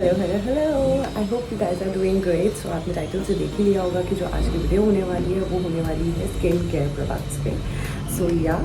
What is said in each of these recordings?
Hello hello hello, I hope you guys are doing great. So आपने title से देख ही लिया होगा कि जो आज की वीडियो होने वाली है वो होने वाली है स्किन केयर प्रोडक्ट्स पे। सो या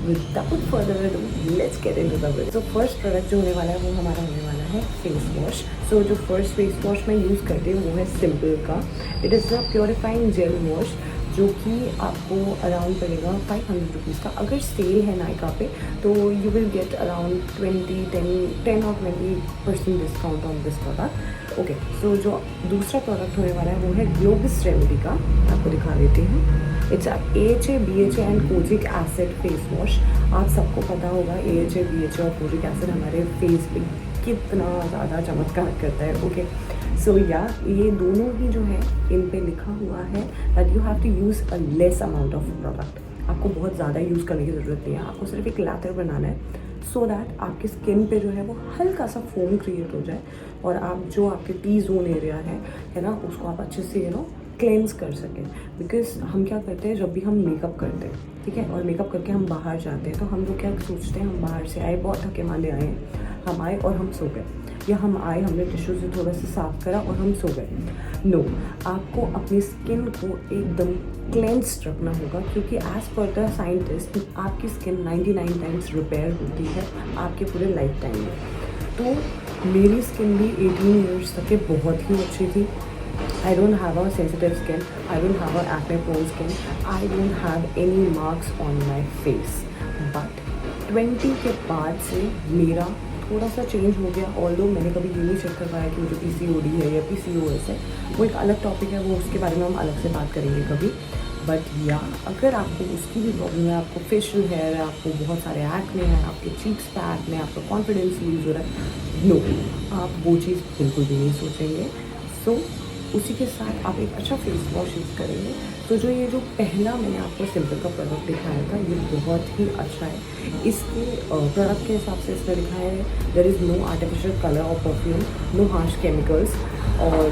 without further ado let's get into the video. So first product जो होने वाला है वो हमारा होने वाला है फेस वॉश। सो जो फर्स्ट फेस वॉश मैं यूज़ करती हूँ वो है सिंपल का। It is a purifying gel wash जो कि आपको अराउंड पड़ेगा 500 रुपीज़ का। अगर सेल है नायका पे तो यू विल गेट अराउंड 10 और 20% discount on this product. Okay, so जो दूसरा प्रोडक्ट होने वाला है वो है ग्लोबिस रेमेडी का। आपको दिखा देते हैं। It's AHA BHA and kojic acid face wash. आप सबको पता होगा AHA BHA और कोजिक एसिड हमारे फेस पे कितना ज़्यादा चमत्कार करता है। ओके, सो या ये दोनों ही जो है इन पे लिखा हुआ है that you have to use a less amount of product. आपको बहुत ज़्यादा यूज़ करने की ज़रूरत नहीं है, आपको सिर्फ एक लैथर बनाना है सो दैट आपकी स्किन पे जो है वो हल्का सा फोम क्रिएट हो जाए और आप जो आपके टी जोन एरिया है ना, उसको आप अच्छे से क्लेंस कर सकें। बिकॉज हम क्या करते हैं जब भी हम मेकअप करते हैं, ठीक है, और मेकअप करके हम बाहर जाते हैं तो हम लोग क्या सोचते हैं, हम बाहर से आए, बहुत थके मांदे आए, हम आए और हम सो गए, या हम आए हमने टिश्यू से थोड़ा सा साफ करा और हम सो गए। नो, आपको अपनी स्किन को एकदम क्लेंस्ड रखना होगा क्योंकि एज पर द साइंटिस्ट आपकी स्किन 99 टाइम्स रिपेयर होती है आपके पूरे लाइफ टाइम में। तो मेरी स्किन भी 18 ईयर्स तक के बहुत ही अच्छी थी। I don't have a sensitive skin, I don't have a acne prone skin, I don't have any marks on my face. But 20 के बाद से मेरा थोड़ा सा चेंज हो गया। ऑल्दो मैंने कभी ये नहीं चेक कर पाया कि मुझे PCOD है या PCOS है, वो एक अलग टॉपिक है, वो उसके बारे में हम अलग से बात करेंगे कभी। बट या अगर आपको उसकी भी प्रॉब्लम है, आपको फेशियल हेयर है, आपको बहुत सारे एक्ने हैं, आपके चीक्स पे एक्ने है, आपका कॉन्फिडेंस लूज हो रहा है, नो, आप वो चीज़ बिल्कुल भी नहीं सोचेंगे। सो उसी के साथ आप एक अच्छा फेस वॉश यूज़ करेंगे। तो जो पहला मैंने आपको सिंपल का प्रोडक्ट दिखाया था ये बहुत ही अच्छा है। इसके प्रोडक्ट के हिसाब से इसमें लिखा है there is no artificial colour और परफ्यूम, नो हार्श केमिकल्स और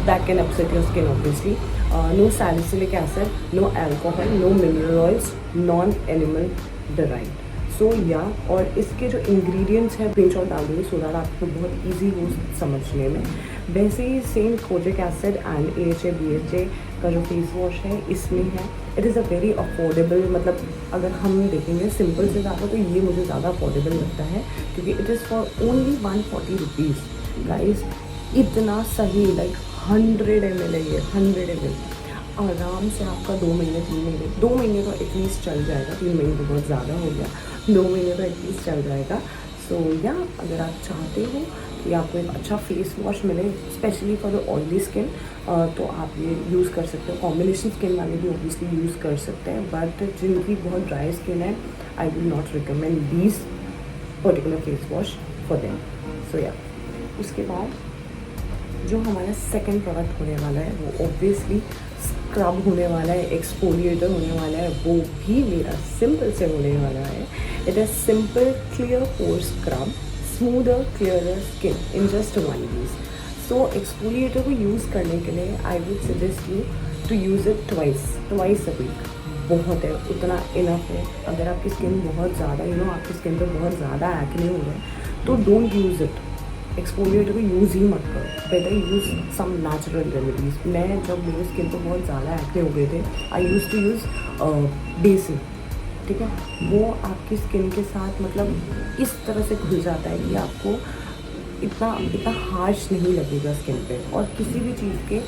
that can upset your skin obviously, no salicylic acid, no alcohol, no mineral oils, non animal derived. So या और इसके जो इंग्रेडिएंट्स हैं स्क्रीनशॉट डाल दूँगी सो दैट आपको बहुत ईजी हो समझने में। वैसे ही same kojic acid and AHA BHA का जो फेस वॉश है इसमें है। It is a very affordable, मतलब अगर हम देखेंगे सिंपल से ज़्यादा तो ये मुझे ज़्यादा अफोर्डेबल लगता है क्योंकि it is for only 140 rupees. Guys इतना सही, लाइक 100 ml है ये, 100 ml आराम से आपका 2 महीने 3 महीने 2 महीने तो एटलीस्ट चल जाएगा। 3 महीने तो बहुत ज़्यादा हो गया, 2 महीने तो एटलीस्ट चल जाएगा। सो या अगर आप चाहते हो कि आपको एक अच्छा फेस वॉश मिले specially for the oily skin तो आप ये यूज़ कर सकते हो। कॉम्बिनेशन स्किन वाले भी ऑब्वियसली यूज़ कर सकते हैं, बट जिनकी बहुत ड्राई स्किन है I will not recommend these particular face wash for them. So या उसके बाद जो हमारा सेकंड प्रोडक्ट होने वाला है वो ऑब्वियसली स्क्रब होने वाला है, एक्सफोलिएटर होने वाला है, वो भी मेरा सिंपल से होने वाला है। It is simple clear pore scrub, smoother clearer skin in just 1 use. So exfoliator को यूज़ करने के लिए I would suggest you to use it twice a week. बहुत है, उतना इनफ है। अगर आपकी स्किन बहुत ज़्यादा आपकी स्किन पे बहुत ज़्यादा एक्ने हो रहा है तो डोंट यूज़ इट, एक्सफोलिएटर को यूज़ ही मत करो, better use some natural remedies. मैं जब मेरी स्किन पर बहुत ज़्यादा एक्ने हो गए थे आई यूज़ टू यूज़ बेसिन, ठीक है, वो आपकी स्किन के साथ मतलब इस तरह से घुल जाता है कि आपको इतना हार्श नहीं लगेगा स्किन पे, और किसी भी चीज़ के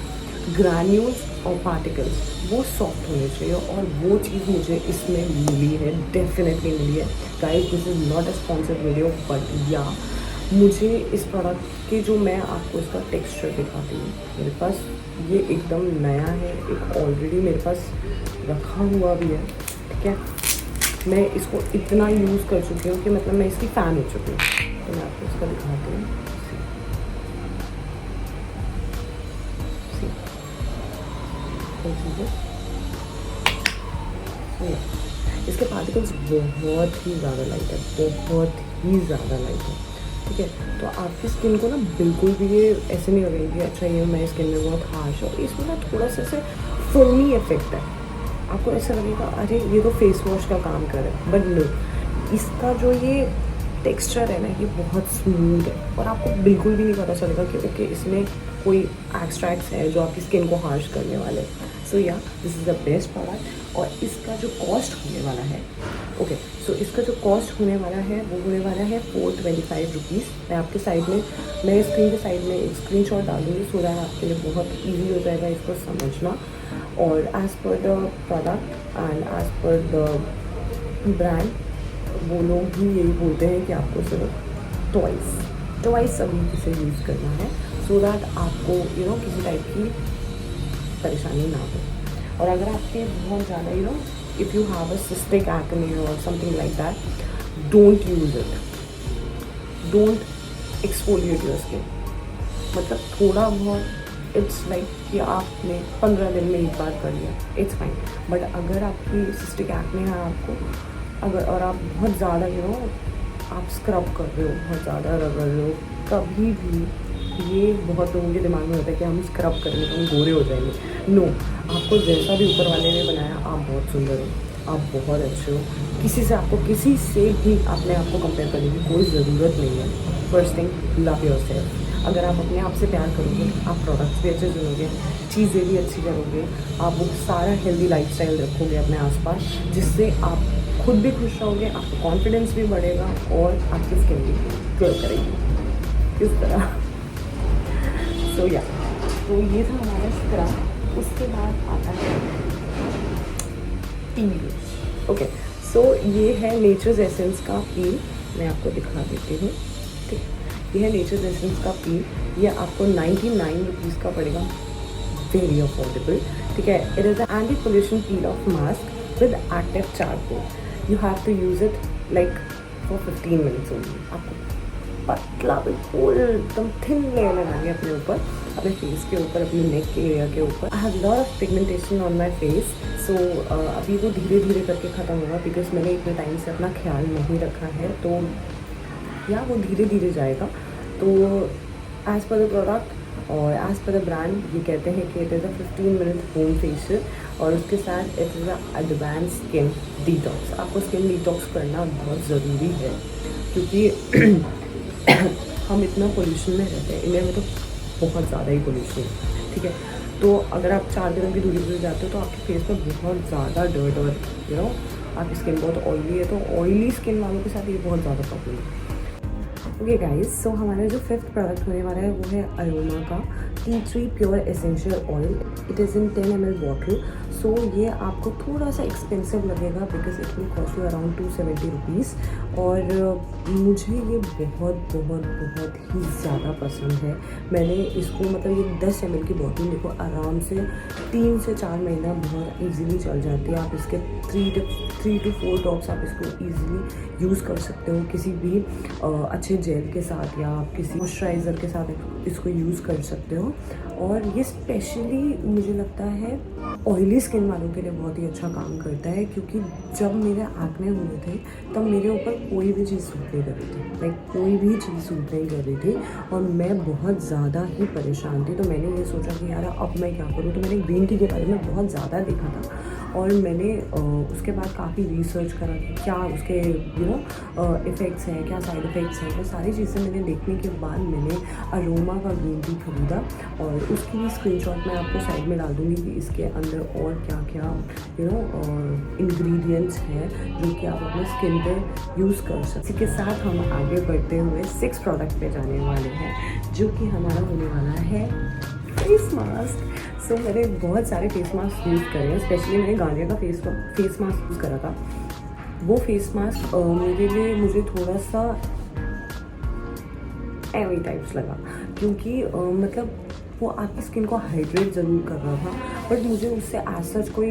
ग्रैन्यूल्स और पार्टिकल्स वो सॉफ्ट होने चाहिए, और वो चीज़ मुझे इसमें मिली है, डेफिनेटली मिली है। Guys this is not a sponsored video but या मुझे इस प्रोडक्ट के जो मैं आपको इसका टेक्सचर दिखाती हूँ, मेरे पास ये एकदम नया है, एक ऑलरेडी मेरे पास रखा हुआ भी है, ठीक है, मैं इसको इतना यूज़ कर चुकी हूँ कि मतलब मैं इसकी फ़ैन हो चुकी हूँ। तो मैं आपको इसका दिखाती हूँ। इसके पार्टिकल्स बहुत ही ज़्यादा लाइट है, बहुत ही ज़्यादा लाइट है, ठीक है। तो आपकी स्किन को ना बिल्कुल भी ये ऐसे नहीं लगेगी कि अच्छा ये मेरी स्किन में बहुत हार्श है। इसमें ना थोड़ा सा ऐसे फोमी इफेक्ट है, आपको ऐसा लगेगा अरे ये तो फेस वॉश का काम कर रहा है, बट नो, इसका जो ये टेक्सचर है ना ये बहुत स्मूथ है और आपको बिल्कुल भी नहीं पता चलेगा कि ओके इसमें कोई एक्सट्रैक्ट्स है जो आपकी स्किन को हार्श करने वाले। सो या this is the best product. और इसका जो कॉस्ट होने वाला है ओके सो इसका जो कॉस्ट होने वाला है वो होने वाला है 425 रुपीज़। मैं आपके साइड में मैं स्क्रीन के साइड में एक स्क्रीनशॉट डाल दूँगी सो दैट आपके लिए बहुत ईजी हो जाएगा इसको समझना। और as per the product and as per the brand वो लोग भी यही बोलते हैं कि आपको सिर्फ ट्वाइस अभी इसे यूज़ करना है सो दैट आपको किसी टाइप की परेशानी ना हो। और अगर आपके बहुत ज़्यादा if you have a cystic acne और something like that don't use it, don't exfoliate your skin. मतलब थोड़ा बहुत इट्स लाइक कि आपने 15 दिन में एक बार कर लिया इट्स फाइन। बट अगर आपकी सिस्टिक एक्ने है आपको अगर और आप बहुत ज़्यादा आप स्क्रब कर रहे हो, बहुत ज़्यादा रगड़ रहे हो, कभी भी ये बहुत लोगों के दिमाग में होता है कि हम स्क्रब करेंगे तो हम गोरे हो जाएंगे। नो, आपको जैसा भी ऊपर वाले ने बनाया आप बहुत सुंदर हो, आप बहुत अच्छे हो। किसी से भी अपने आप को कंपेयर करने की कोई ज़रूरत नहीं है। First thing, love yourself. अगर आप अपने आप से प्यार करोगे आप प्रोडक्ट्स भी अच्छे चुनोगे, चीज़ें भी अच्छी करोगे, आप वो सारा हेल्दी लाइफस्टाइल रखोगे अपने आसपास जिससे आप खुद भी खुश रहोगे, आपका कॉन्फिडेंस भी बढ़ेगा और आपकी स्किन भी ग्लो करेगी। किस तरह सो या तो ये था हमारा स्क्रब। उसके बाद आता है पील। ओके सो ये है नेचर्स एसेंस का पील। मैं आपको दिखा देती हूँ। ठीक, ये है नेचर्स एसेंस का पील। ये आपको 99 रुपीज़ का पड़ेगा, वेरी अफोर्डेबल। ठीक है, it is a anti pollution peel off mask with active charcoal. You have to use it like for 15 minutes only. आपको पतला बिल्कुल एकदम थिन लेयर लगानी है अपने ऊपर, अपने फेस के ऊपर, अपने नेक के एरिया के ऊपर। I have lot of pigmentation on my face so अभी वो धीरे धीरे करके ख़त्म होगा बिकॉज मैंने इतने टाइम से अपना ख्याल नहीं रखा है। तो या वो धीरे धीरे जाएगा। तो एज़ पर द प्रोडक्ट और एज़ पर द ब्रांड ये कहते हैं कि it is a 15 minute home facial और उसके साथ it is a advance skin detox. आपको स्किन डिटॉक्स करना बहुत ज़रूरी है क्योंकि हम इतना पोल्यूशन में रहते हैं, इंडिया में तो बहुत ज़्यादा ही पोल्यूशन है। ठीक है, तो अगर आप 4 दिनों की दूरी पर जाते हो तो आपके फेस पर बहुत ज़्यादा डर्ट और आपकी स्किन बहुत ऑयली है, तो ऑयली स्किन वालों के साथ ये बहुत ज़्यादा प्रॉब्लम है। ओके गाइस, सो हमारा जो 5th प्रोडक्ट होने वाला है वो है अरोमा का tea tree pure essential oil. It is in 10 ml bottle. So ये आपको थोड़ा सा एक्सपेंसिव लगेगा because it will cost you around 270 rupees. और मुझे ये बहुत बहुत बहुत ही ज़्यादा पसंद है। मैंने इसको मतलब ये 10 ml की बॉटल मेरे को आराम से 3 से 4 महीना बहुत ईजीली चल जाती है। आप इसके 3 to 4 ड्रॉप्स आप इसको ईजिली यूज़ कर सकते हो किसी भी अच्छे जेल के साथ या आप किसी मॉइस्चराइज़र के साथ इसको यूज़ कर सकते हो। और ये स्पेशली मुझे लगता है ऑयली स्किन वालों के लिए बहुत ही अच्छा काम करता है क्योंकि जब मेरे एक्ने हुए थे तब मेरे ऊपर कोई भी चीज़ सूट नहीं कर रही थी, लाइक कोई भी चीज़ सूट नहीं कर रही थी और मैं बहुत ज़्यादा ही परेशान थी। तो मैंने ये सोचा कि यार अब मैं क्या करूँ। तो मैंने ग्रीन टी के बारे में बहुत ज़्यादा देखा था और मैंने उसके बाद काफ़ी रिसर्च करा कि क्या उसके इफ़ेक्ट्स हैं, क्या साइड इफ़ेक्ट्स हैं। वो सारी चीज़ें मैंने देखने के बाद मैंने अरोमा का ग्रीन टी खरीदा और उसकी भी स्क्रीनशॉट मैं आपको साइड में डाल दूँगी कि इसके अंदर और क्या क्या इंग्रेडिएंट्स हैं जो कि आप अपने स्किन पे यूज़ कर सकते। इसी के साथ हम आगे बढ़ते हुए 6 प्रोडक्ट पे जाने वाले हैं जो कि हमारा होने वाला है फेस मास्क। सो मैंने बहुत सारे फेस मास्क यूज़ करे हैं, स्पेशली मैंने गार्नियर का फेस मास्क यूज़ करा था। वो फेस मास्क मेरे लिए मुझे थोड़ा सा एवी टाइप्स लगा क्योंकि मतलब वो आपकी स्किन को हाइड्रेट ज़रूर कर रहा था बट मुझे उससे एज सच कोई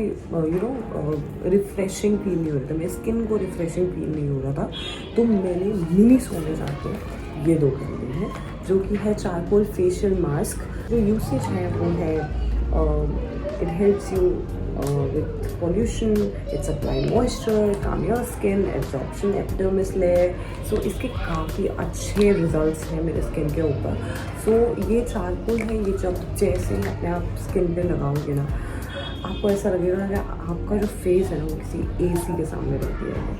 रिफ़्रेशिंग फील नहीं हो रहा था, मेरी स्किन को रिफ़्रेशिंग फील नहीं हो रहा था। तो मैंने मिनीसो में जाके ये 2 खरीदे हैं जो कि है चारकोल फेशियल मास्क। जो यूसेज है वो है it helps you with pollution, it supply moisture, calm your skin, absorption epidermis layer। so इसके काफ़ी अच्छे रिजल्ट्स हैं मेरे स्किन के ऊपर। so ये चारकोल है, ये जब जैसे ही अपने आप स्किन पे लगाओगे ना आपको ऐसा लगेगा कि आपका जो फेस है ना वो किसी AC के सामने रख दिया है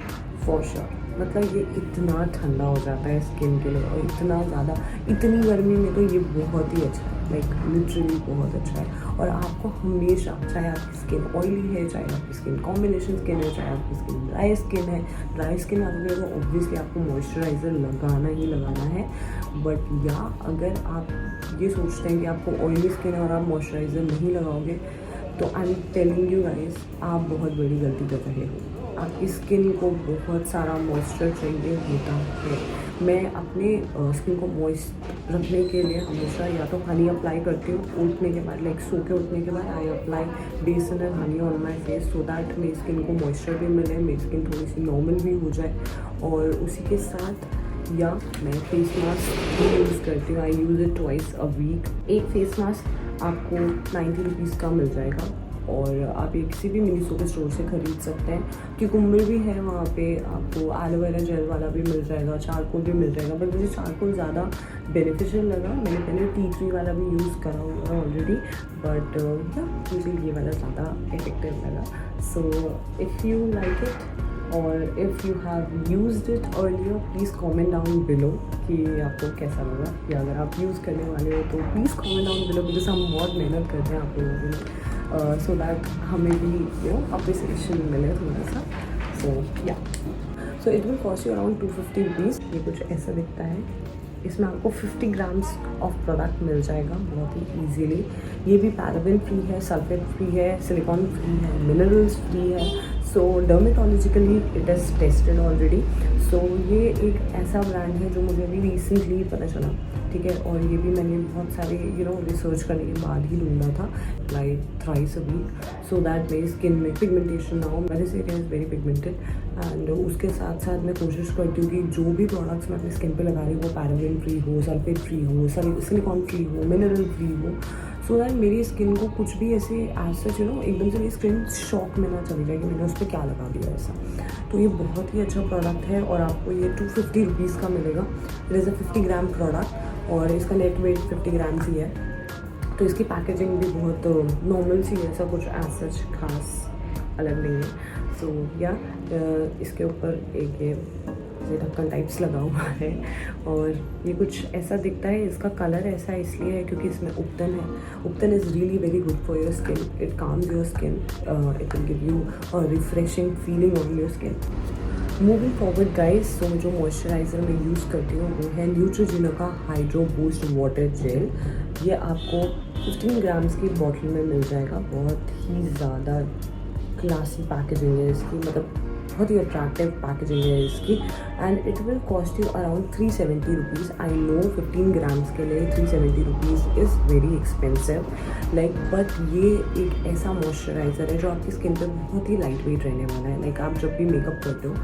फॉर श्योर। मतलब ये इतना ठंडा हो जाता है स्किन के लिए, और इतना ज़्यादा, इतनी गर्मी में तो ये बहुत ही अच्छा है, लाइक लिटरली बहुत अच्छा है। और आपको हमेशा, चाहे आपकी स्किन ऑयली है, चाहे आपकी स्किन कॉम्बिनेशन स्किन है, चाहे आपकी स्किन ड्राई स्किन आपके, तो ऑब्वियसली आपको मॉइस्चराइज़र लगाना ही लगाना है। बट या अगर आप ये सोचते हैं कि आपको ऑयली स्किन है और आप मॉइस्चराइज़र नहीं लगाओगे, तो I am telling you guys, आप बहुत बड़ी गलती कर रहे हो। आपकी स्किन को बहुत सारा मॉइस्चर चाहिए होता है। मैं अपने स्किन को मॉइस्ट रखने के लिए हमेशा या तो हनी अप्लाई करती हूँ उठने के बाद, लाइक सो के उठने के बाद आई अप्लाई बेसन and honey on my face, so that मेरी स्किन को मॉइस्चर भी मिले, मेरी स्किन थोड़ी सी नॉर्मल भी हो जाए। और उसी के साथ या मैं फेस मास्क भी यूज़ करती हूँ, I use it twice a week. एक फेस मास्क आपको 90 रुपीज़ का मिल जाएगा, और आप ये किसी भी मिनीसो के स्टोर से ख़रीद सकते हैं। क्यूकम्बर भी है वहाँ पे, आपको एलोवेरा जेल वाला भी मिल जाएगा, चारकोल भी मिल जाएगा। बट मुझे चारकोल ज़्यादा बेनिफिशियल लगा, मैंने पहले टी ट्री वाला भी यूज़ करा हुआ ऑलरेडी, बट मुझे ये वाला ज़्यादा इफेक्टिव लगा। So if you like it और if you have used it earlier, please comment down below कि आपको कैसा लगा। कि अगर आप यूज़ करने वाले हो तो please comment down below, because हम बहुत मेहनत करते हैं आप लोगों के लिए, सो दैट हमें भी अप्रिसिएशन मिले थोड़ा सा। सो या, so it will cost you around 250 rupees. ये कुछ ऐसा दिखता है। इसमें आपको 50 ग्राम्स ऑफ प्रोडक्ट मिल जाएगा बहुत ही ईजीली। ये भी पैराबेन फ्री है, सल्फेट फ्री है, सिलिकॉन फ्री है, मिनरल्स फ्री है। So dermatologically it is tested already. So ये एक ऐसा ब्रांड है जो मुझे अभी रिसेंटली पता चला, ठीक है। और ये भी मैंने बहुत सारे रिसर्च करने के बाद ही ढूंढा था, like thrice a week, so that मेरी स्किन में पिगमेंटेशन ना हो। मेरे skin is very pigmented, and उसके साथ साथ मैं कोशिश करती हूँ कि जो भी प्रोडक्ट्स मैं अपनी स्किन पे लगा रही हूँ वो पैराबेन फ्री हो, सल्फेट फ्री हो, सिलिकॉन फ्री हो, मिनरल फ्री हो, सो दैट मेरी स्किन को कुछ भी ऐसे एज सच एकदम से मेरी स्किन शॉक में ना चली जाए कि मैंने उस पर क्या लगा दिया ऐसा। तो ये बहुत ही अच्छा प्रोडक्ट है, और आपको ये 250 रुपीज़ का मिलेगा। It is a 50 gram product, और इसका नेट वेट 50 ग्राम्स ही है। तो इसकी पैकेजिंग भी बहुत नॉर्मल सी है, ऐसा कुछ एज सच खास अलग नहीं है। सो या इसके ऊपर एक ये ढक्कन टाइप्स लगा हुआ है, और ये कुछ ऐसा दिखता है। इसका कलर ऐसा इसलिए है क्योंकि इसमें उपटन है। Ubtan is really very good for your skin, it calms your skin, it will give you a refreshing feeling on your skin. Moving forward guys, so जो मॉइस्चराइज़र मैं यूज़ करती हूँ वो है न्यूट्रोजिना का हाइड्रो बूस्ट वाटर जेल। ये आपको 15 grams की बॉटल में मिल जाएगा। बहुत ही ज़्यादा क्लासी पैकेजिंग है इसकी, मतलब बहुत ही अट्रैक्टिव पैकेजिंग है इसकी, and it will cost you around 370 rupees. I know 15 grams के लिए 370 rupees is very expensive, like, but ये एक ऐसा मॉइस्चराइज़र है जो आपकी स्किन पे बहुत ही लाइट वेट रहने वाला है। लाइक आप जब भी मेकअप करते हो,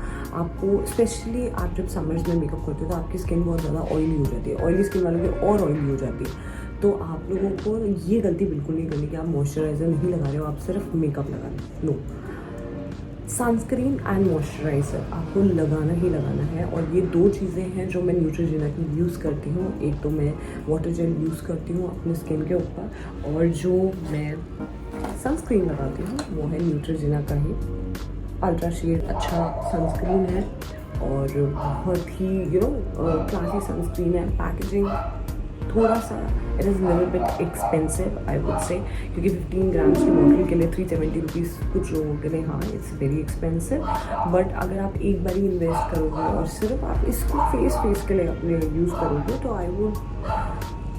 आपको स्पेशली आप जब समर्स में मेकअप करते हो तो आपकी स्किन बहुत ज़्यादा ऑयली हो जाती है, ऑयली स्किन वालों की और ऑयली हो जाती है। तो आप लोगों को ये गलती बिल्कुल नहीं करनी कि आप मॉइस्चराइज़र नहीं लगा रहे हो, आप सिर्फ मेकअप लगा रहे हो। नो, सनस्क्रीन एंड मॉइस्चराइज़र आपको लगाना ही लगाना है। और ये दो चीज़ें हैं जो मैं न्यूट्रोजिना की यूज़ करती हूँ। एक तो मैं वाटर जेल यूज़ करती हूँ अपने स्किन के ऊपर, और जो मैं सनस्क्रीन लगाती हूँ वो है न्यूट्रोजिना का ही अल्ट्रा शेड अच्छा सनस्क्रीन है, और बहुत ही क्लासी सनस्क्रीन है। पैकेजिंग थोड़ा सा it is little bit expensive I would say, क्योंकि 15 ग्राम्स की बॉटल के लिए 370 रुपीज़ कुछ लोगों के लिए हाँ इट्स वेरी एक्सपेंसिव। बट अगर आप एक बार ही इन्वेस्ट करोगे और सिर्फ आप इसको फेस के लिए अपने यूज़ करोगे, तो आई वुड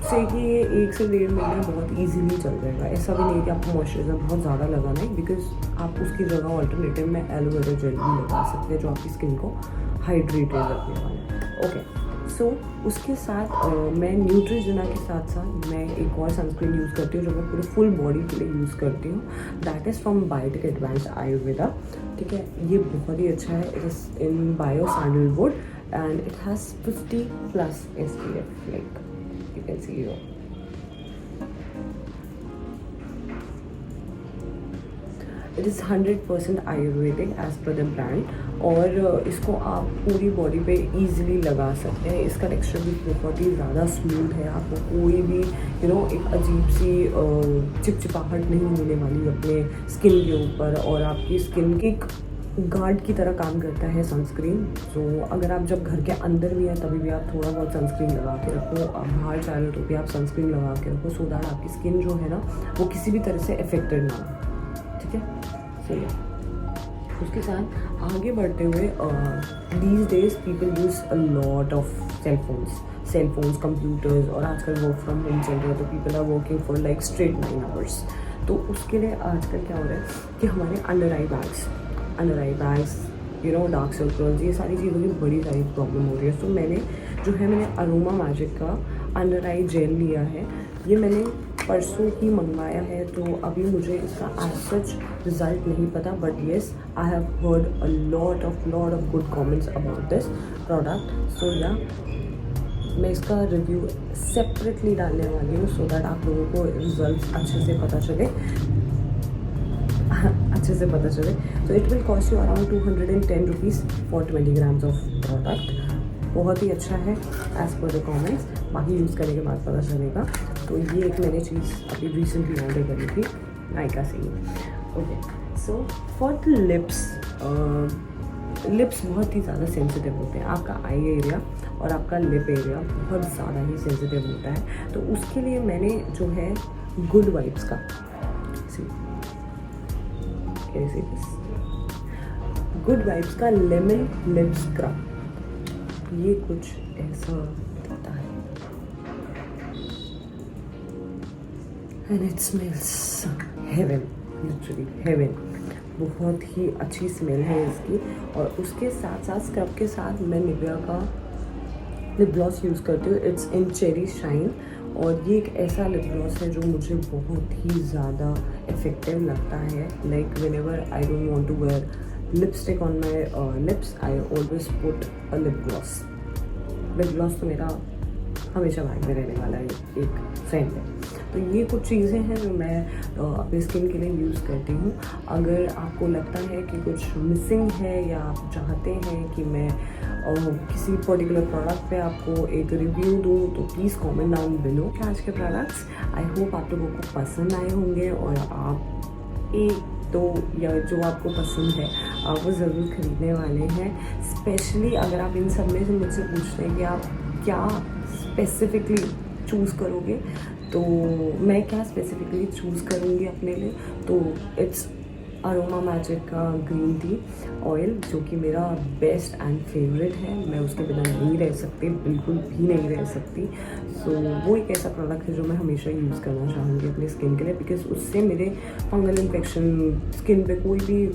से कि ये 1 से 1.5 महीने बहुत ईजीली चल जाएगा। ऐसा भी नहीं है कि आपको मॉइस्चराइज़र बहुत ज़्यादा लगाना है, बिकॉज आप उसकी जगह ऑल्टरनेटिव में एलोवेरा जेल भी लगा सकते हैं जो आपकी स्किन को हाइड्रेटेड रखने वाला है। ओके, सो उसके साथ मैं न्यूट्रोजिना के साथ साथ मैं एक और सनस्क्रीन यूज़ करती हूँ जो मैं पूरे फुल बॉडी के लिए यूज़ करती हूँ। That is from Biotique advance Ayurveda, ठीक है। ये बहुत ही अच्छा है, it is in bio sandalwood and it has 50+ SPF, like you can see here. It is 100% ayurvedic as per the brand, और इसको आप पूरी बॉडी पे इजीली लगा सकते हैं। इसका टेक्सचर भी बहुत ही ज़्यादा स्मूथ है, आपको कोई भी एक अजीब सी चिपचिपाहट नहीं होने वाली अपने स्किन के ऊपर, और आपकी स्किन की गार्ड की तरह काम करता है सनस्क्रीन। तो अगर आप जब घर के अंदर भी हैं तभी भी आप थोड़ा बहुत सनस्क्रीन लगा के रखो, आप बाहर जा रहे हो तो भी आप सनस्क्रीन लगा के रखो, सो दैट आपकी स्किन जो है ना वो किसी भी तरह से अफेक्टेड ना हो, ठीक है। सही है। उसके साथ आगे बढ़ते हुए these days people use a lot of cell phones computers, और आजकल वर्क फ्रॉम होम चल रहा है तो people are working for like straight 9 hours. तो उसके लिए आजकल क्या हो रहा है कि हमारे अंडर आई बैग्स डार्क सर्कल्स, ये सारी चीज़ों की बड़ी सारी प्रॉब्लम हो रही है। तो मैंने अरोमा मैजिक का अंडर आई जेल लिया है, ये मैंने परसों ही मंगवाया है, तो अभी मुझे इसका एज सच रिजल्ट नहीं पता, but yes I have heard a lot of good comments about this product. So yeah मैं इसका रिव्यू सेपरेटली डालने वाली हूँ, सो दैट आप लोगों को रिजल्ट अच्छे से पता चले। तो it will cost you around 210 rupees for 20 grams of product. बहुत ही अच्छा है एज़ पर द कमेंट्स, बाकी यूज़ करने के बाद पता चलेगा। तो ये एक मैंने चीज़ अभी रिसेंटली ऑर्डर करी थी नायका से ही। Okay, so for the lips बहुत ही ज़्यादा सेंसिटिव होते हैं। आपका आई एरिया और आपका लिप एरिया बहुत ज़्यादा ही सेंसिटिव होता है। तो उसके लिए मैंने जो है गुड वाइब्स का लेमन लिप स्क्रब, ये कुछ ऐसा दिखता है and it smells heaven, literally heaven. बहुत ही अच्छी स्मेल है इसकी। और उसके साथ साथ स्क्रब के साथ मैं निविया का लिप ग्लॉस यूज़ करती हूँ, इट्स इन चेरी शाइन। और ये एक ऐसा लिप ग्लॉस है जो मुझे बहुत ही ज़्यादा इफ़ेक्टिव लगता है। Like whenever I don't want to wear lipstick on my lips, I always put a lip gloss तो मेरा हमेशा बैग में रहने वाला एक फ्रेंड है। तो ये कुछ चीज़ें हैं जो मैं अपनी स्किन के लिए यूज़ करती हूँ। अगर आपको लगता है कि कुछ मिसिंग है या आप चाहते हैं कि मैं किसी पर्टिकुलर प्रोडक्ट पे आपको एक रिव्यू दूँ, तो प्लीज़ कमेंट डाउन बिलो। आज के प्रोडक्ट्स आई होप आप लोगों को पसंद आए होंगे, और आप एक तो या जो आपको पसंद है आप वो ज़रूर ख़रीदने वाले हैं। स्पेशली अगर आप इन सब में से मुझसे पूछते हैं कि आप क्या स्पेसिफिकली चूज़ करोगे, तो मैं क्या स्पेसिफिकली चूज़ करूँगी अपने लिए, तो इट्स अरोमा मैजिक का ग्रीन टी ऑयल, जो कि मेरा बेस्ट एंड फेवरेट है। मैं उसके बिना नहीं रह सकती, बिल्कुल भी नहीं रह सकती। सो वो एक ऐसा प्रोडक्ट है जो मैं हमेशा यूज़ करना चाहूँगी अपनी स्किन के लिए, बिकॉज उससे मेरे फंगल इन्फेक्शन, स्किन पे कोई भी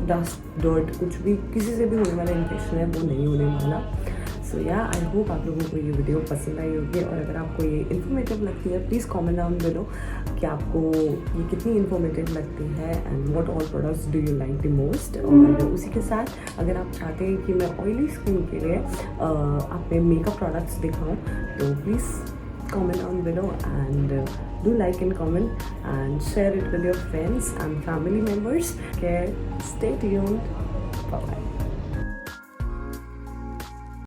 डस्ट डर्ट कुछ भी किसी से भी होने वाला इन्फेक्शन है वो नहीं होने वाला। सो या आई होप आप लोगों को ये वीडियो पसंद आई होगी, और अगर आपको ये इन्फॉर्मेटिव लगती है प्लीज़ कमेंट डाउन बिलो कि आपको ये कितनी इन्फॉर्मेटिव लगती है and what all products do you like the most. और उसी के साथ अगर आप चाहते हैं कि मैं ऑयली स्किन के लिए आप में मेकअप प्रोडक्ट्स दिखाऊँ, तो please comment down below and do like and comment and share it with your friends and family members. Okay, stay tuned. Bye bye.